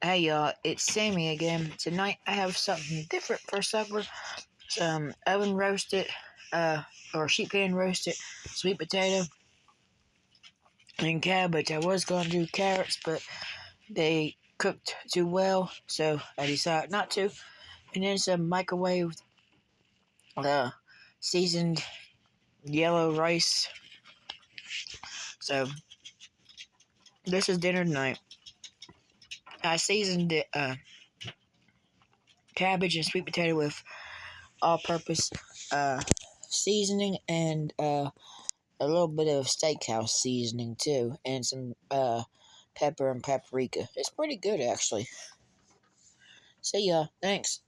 Hey y'all, it's Sammy again. Tonight I have something different for supper. Some oven roasted, or sheet pan roasted sweet potato and cabbage. I was gonna do carrots, but they cooked too well, so I decided not to. And then some microwave, uh, seasoned yellow rice. So this is dinner tonight. I seasoned it, cabbage and sweet potato with all-purpose, seasoning and a little bit of steakhouse seasoning too, and some pepper and paprika. It's pretty good actually. See ya. Thanks.